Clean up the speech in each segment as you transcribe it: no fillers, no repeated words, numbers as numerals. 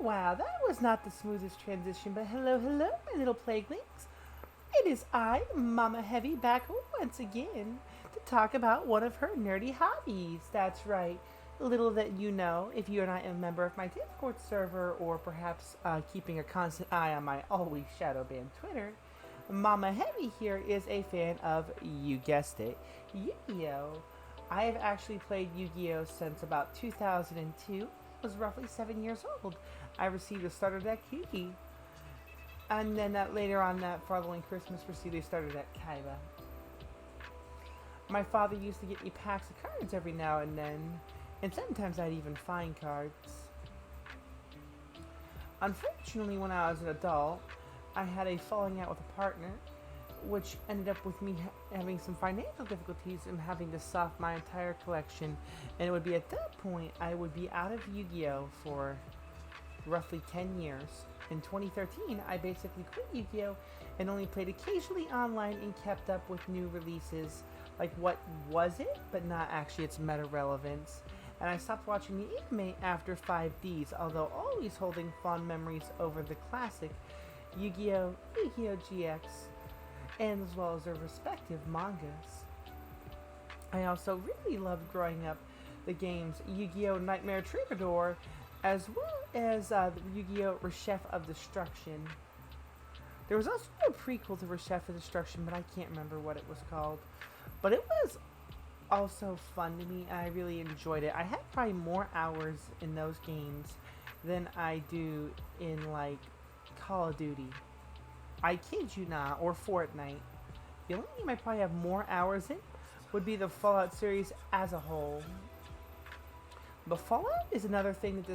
Wow, that was not the smoothest transition, but hello, hello, my little plaguelings. It is I, Mama Heavy, back once again to talk about one of her nerdy hobbies. That's right. Little that you know, if you're not a member of my Discord server or perhaps keeping a constant eye on my always shadow banned Twitter, Mama Heavy here is a fan of, you guessed it, Yu-Gi-Oh! I have actually played Yu-Gi-Oh! Since about 2002. I was roughly 7 years old. I received a starter deck Yugi. And then later on that following Christmas, received a starter deck Kaiba. My father used to get me packs of cards every now and then, and sometimes I'd even find cards. Unfortunately, when I was an adult, I had a falling out with a partner, which ended up with me having some financial difficulties and having to soft my entire collection. And it would be at that point I would be out of Yu-Gi-Oh! For roughly 10 years. In 2013, I basically quit Yu-Gi-Oh! And only played occasionally online and kept up with new releases, like what was it, but not actually its meta relevance. And I stopped watching the anime after 5Ds, although always holding fond memories over the classic Yu-Gi-Oh!, Yu-Gi-Oh! GX, and as well as their respective mangas. I also really loved growing up the games Yu-Gi-Oh! Nightmare Troubadour, as well as Yu-Gi-Oh! Reshef of Destruction. There was also a prequel to Reshef of Destruction, but I can't remember what it was called. But it was also fun to me, and I really enjoyed it. I had probably more hours in those games than I do in, like, Call of Duty. I kid you not, or Fortnite. The only game I probably have more hours in would be the Fallout series as a whole. But Fallout is another thing that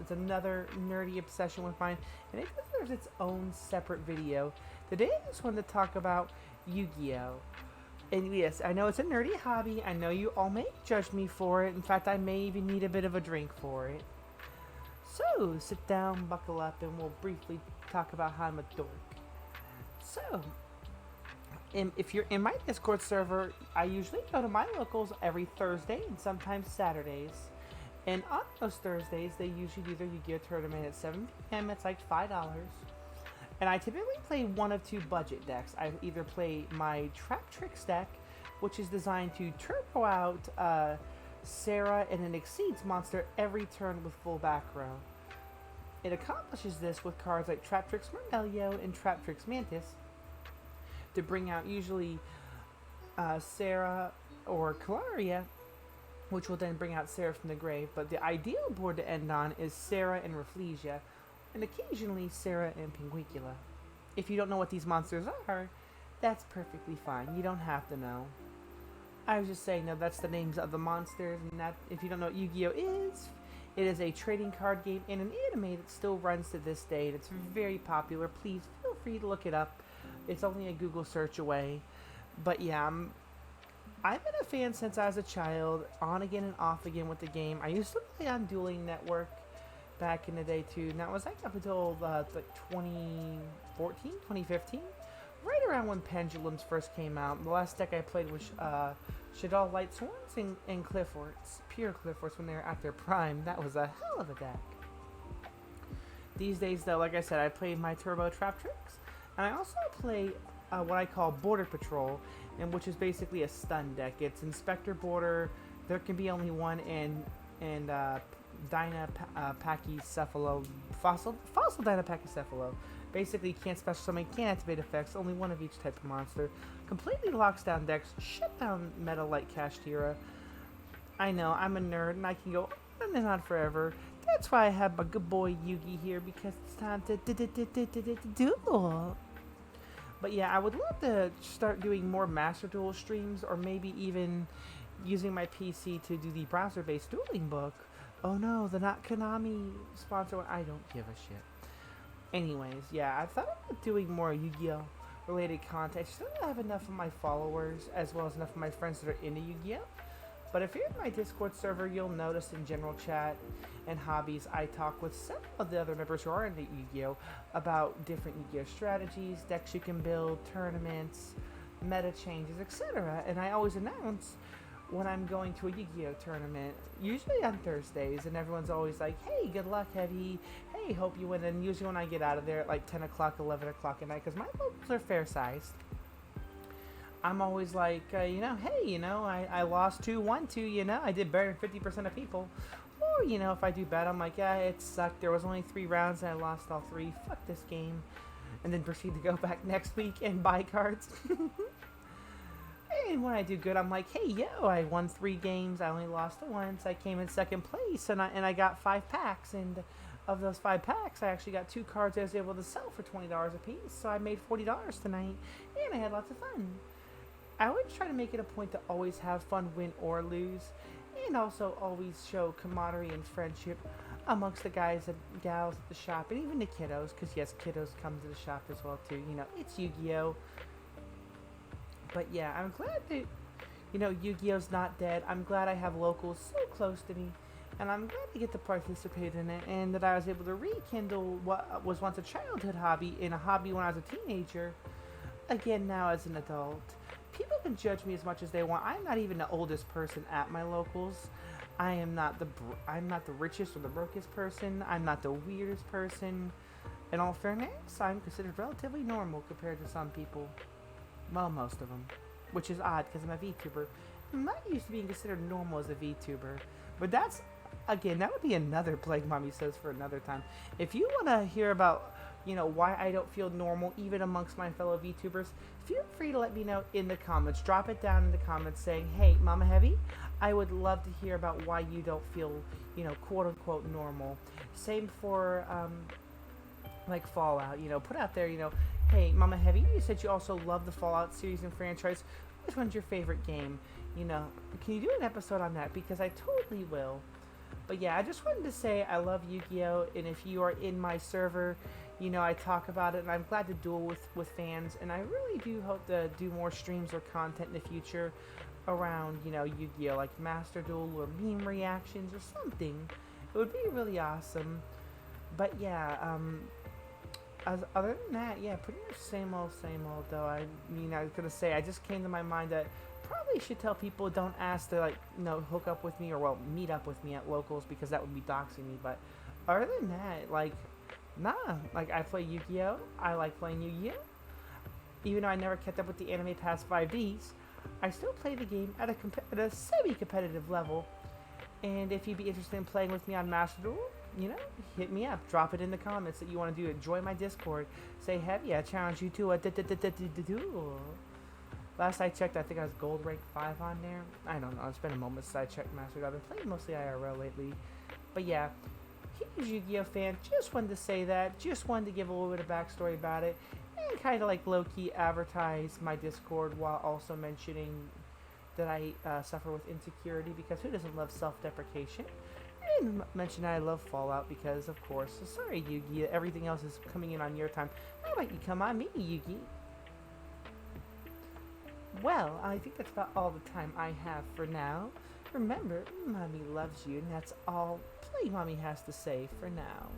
it's another nerdy obsession with mine, and it deserves its own separate video. Today I just wanted to talk about Yu-Gi-Oh! And yes, I know it's a nerdy hobby. I know you all may judge me for it. In fact, I may even need a bit of a drink for it. So, sit down, buckle up, and we'll briefly talk about how I'm a dork. So, if you're in my Discord server, I usually go to my locals every Thursday and sometimes Saturdays. And on those Thursdays, they usually do their Yu-Gi-Oh! Tournament at 7 p.m. It's like $5. And I typically play one of two budget decks. I either play my Trap Tricks deck, which is designed to turbo out Sarah and an Exceeds monster every turn with full back row. It accomplishes this with cards like Trap Tricks Mermelio and Trap Tricks Mantis to bring out usually Sarah or Calaria, which will then bring out Sarah from the grave. But the ideal board to end on is Sarah and Rafflesia, and occasionally Sarah and Pinguicula. If you don't know what these monsters are, that's perfectly fine. You don't have to know. I was just saying, no, that's the names of the monsters, and that if you don't know what Yu-Gi-Oh! Is, it is a trading card game and an anime that still runs to this day, and it's very popular. Please feel free to look it up. It's only a Google search away. But yeah, I've been a fan since I was a child, on again and off again with the game. I used to play on Dueling Network back in the day too, and that was like up until like 2014, 2015, right around when Pendulums first came out. The last deck I played was Shaddoll Light Swords and Clifforts, pure Clifforts when they were at their prime. That was a hell of a deck. These days though, like I said, I play my Turbo Trap Tricks, and I also play what I call Border Patrol, and which is basically a stun deck. It's Inspector Border. There can be only one, and Dyna Pachycephalo, Fossil Dyna Pachycephalo. Basically, can't special summon, can't activate effects, only one of each type of monster. Completely locks down decks, shut down meta like Kashtira. I know, I'm a nerd, and I can go on and on forever. That's why I have my good boy Yugi here, because it's time to duel. But yeah, I would love to start doing more Master Duel streams, or maybe even using my PC to do the browser-based dueling book. Oh no, the not Konami sponsor one. I don't give a shit. Anyways, yeah, I thought about doing more Yu-Gi-Oh! Related content. I still don't have enough of my followers, as well as enough of my friends that are into Yu-Gi-Oh! But if you're in my Discord server, you'll notice in general chat and hobbies, I talk with several of the other members who are into Yu-Gi-Oh! About different Yu-Gi-Oh! Strategies, decks you can build, tournaments, meta changes, etc. And I always announce when I'm going to a Yu-Gi-Oh tournament, usually on Thursdays, and everyone's always like, "Hey, good luck, Heavy. Hey, hope you win." And usually when I get out of there at like 10 o'clock, 11 o'clock at night, because my locals are fair sized, I'm always like, hey, I lost 2-1-2, I did better than 50% of people. Or, if I do bad, I'm like, yeah, it sucked. There was only 3 rounds and I lost all 3. Fuck this game. And then proceed to go back next week and buy cards. And when I do good, I'm like, hey, yo, I won 3 games. I only lost once. I came in second place and I got 5 packs. And of those 5 packs, I actually got 2 cards I was able to sell for $20 a piece. So I made $40 tonight and I had lots of fun. I always try to make it a point to always have fun, win or lose, and also always show camaraderie and friendship amongst the guys and gals at the shop, and even the kiddos, because yes, kiddos come to the shop as well too. It's Yu-Gi-Oh! But yeah, I'm glad that, Yu-Gi-Oh's not dead. I'm glad I have locals so close to me, and I'm glad to get to participate in it, and that I was able to rekindle what was once a childhood hobby in a hobby when I was a teenager, again now as an adult. People can judge me as much as they want. I'm not even the oldest person at my locals. I'm not the richest or the brokest person. I'm not the weirdest person. In all fairness, I'm considered relatively normal compared to some people. Well, most of them, which is odd because I'm a VTuber. I'm not used to being considered normal as a VTuber, but that would be another Plague Mommy Says for another time. If you want to hear about why I don't feel normal even amongst my fellow VTubers, feel free to let me know in the comments. Drop it down in the comments saying, hey, Mama Heavy, I would love to hear about why you don't feel, quote unquote normal. Same for, like Fallout, put out there, hey, Mama Heavy, you said you also love the Fallout series and franchise. Which one's your favorite game? Can you do an episode on that? Because I totally will. But yeah, I just wanted to say I love Yu-Gi-Oh! And if you are in my server, I talk about it, and I'm glad to duel with fans, and I really do hope to do more streams or content in the future around, Yu-Gi-Oh! Like Master Duel or meme reactions or something. It would be really awesome. But yeah, other than that, yeah, pretty much same old, though. I was gonna say, I just came to my mind that probably should tell people don't ask to, hook up with me or, well, meet up with me at locals, because that would be doxing me. But other than that, nah, I play Yu-Gi-Oh! I like playing Yu-Gi-Oh! Even though I never kept up with the anime past 5Ds, I still play the game at a semi-competitive level. And if you'd be interested in playing with me on Master Duel, hit me up. Drop it in the comments that you want to do it. Join my Discord. Say, Heavy, I challenge you to a duel. Last I checked, I think I was gold rank 5 on there. I don't know. It's been a moment since I checked Master Duel. I've been playing mostly IRL lately. But yeah, huge Yu-Gi-Oh! Fan. Just wanted to say that. Just wanted to give a little bit of backstory about it. And kind of low-key advertise my Discord while also mentioning that I suffer with insecurity, because who doesn't love self-deprecation? And mention that I love Fallout because, of course, sorry, Yugi, everything else is coming in on your time. How about you come on me, Yugi? Well, I think that's about all the time I have for now. Remember, Mommy loves you, and that's all Play Mommy has to say for now.